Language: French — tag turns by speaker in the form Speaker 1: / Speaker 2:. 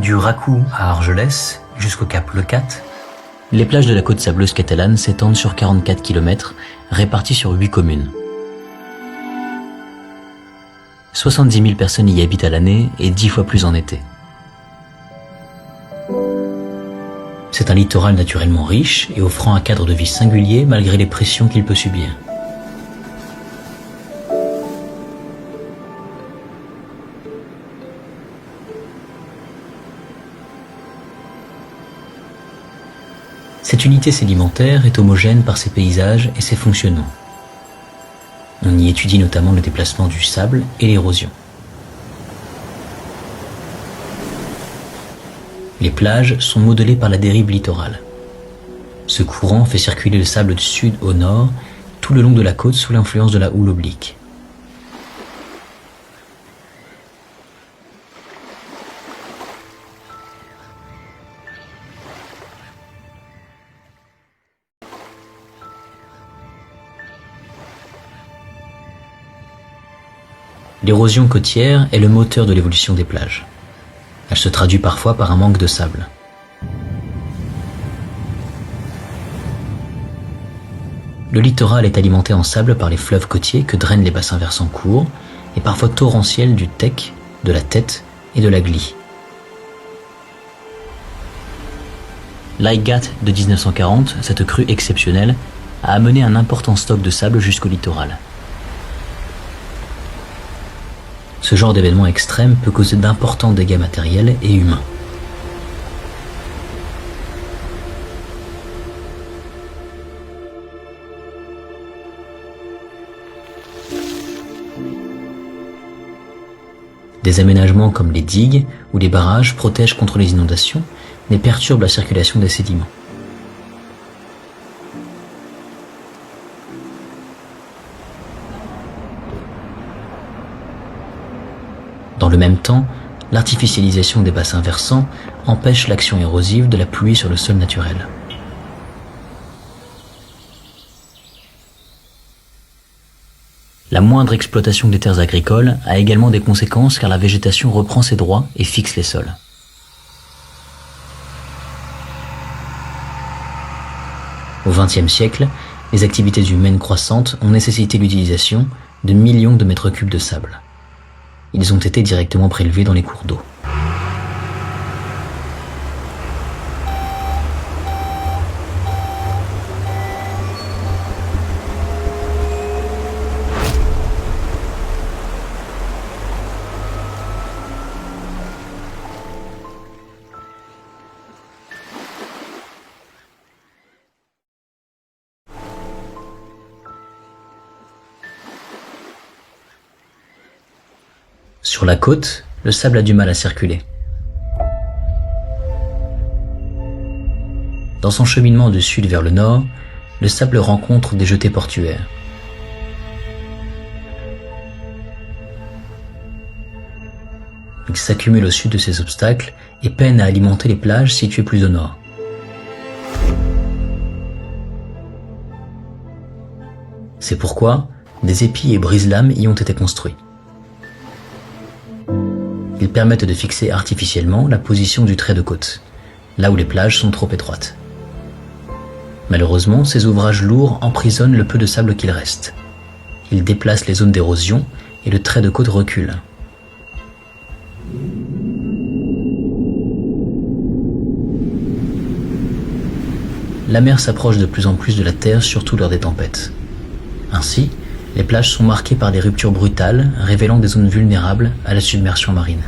Speaker 1: Du Racou à Argelès jusqu'au cap Leucate, les plages de la côte sableuse catalane s'étendent sur 44 km, répartis sur 8 communes. 70 000 personnes y habitent à l'année et 10 fois plus en été. C'est un littoral naturellement riche et offrant un cadre de vie singulier malgré les pressions qu'il peut subir. Cette unité sédimentaire est homogène par ses paysages et ses fonctionnements. On y étudie notamment le déplacement du sable et l'érosion. Les plages sont modelées par la dérive littorale. Ce courant fait circuler le sable du sud au nord, tout le long de la côte sous l'influence de la houle oblique. L'érosion côtière est le moteur de l'évolution des plages. Elle se traduit parfois par un manque de sable. Le littoral est alimenté en sable par les fleuves côtiers que drainent les bassins versants courts et parfois torrentiels du Tech, de la Tête et de la Glie. L'Aïgat de 1940, cette crue exceptionnelle, a amené un important stock de sable jusqu'au littoral. Ce genre d'événement extrême peut causer d'importants dégâts matériels et humains. Des aménagements comme les digues ou les barrages protègent contre les inondations, mais perturbent la circulation des sédiments. Dans le même temps, l'artificialisation des bassins versants empêche l'action érosive de la pluie sur le sol naturel. La moindre exploitation des terres agricoles a également des conséquences car la végétation reprend ses droits et fixe les sols. Au XXe siècle, les activités humaines croissantes ont nécessité l'utilisation de millions de mètres cubes de sable. Ils ont été directement prélevés dans les cours d'eau. Sur la côte, le sable a du mal à circuler. Dans son cheminement du sud vers le nord, le sable rencontre des jetées portuaires. Il s'accumule au sud de ces obstacles et peine à alimenter les plages situées plus au nord. C'est pourquoi des épis et brise-lames y ont été construits. Ils permettent de fixer artificiellement la position du trait de côte, là où les plages sont trop étroites. Malheureusement, ces ouvrages lourds emprisonnent le peu de sable qu'il reste. Ils déplacent les zones d'érosion et le trait de côte recule. La mer s'approche de plus en plus de la terre, surtout lors des tempêtes. Ainsi, les plages sont marquées par des ruptures brutales, révélant des zones vulnérables à la submersion marine.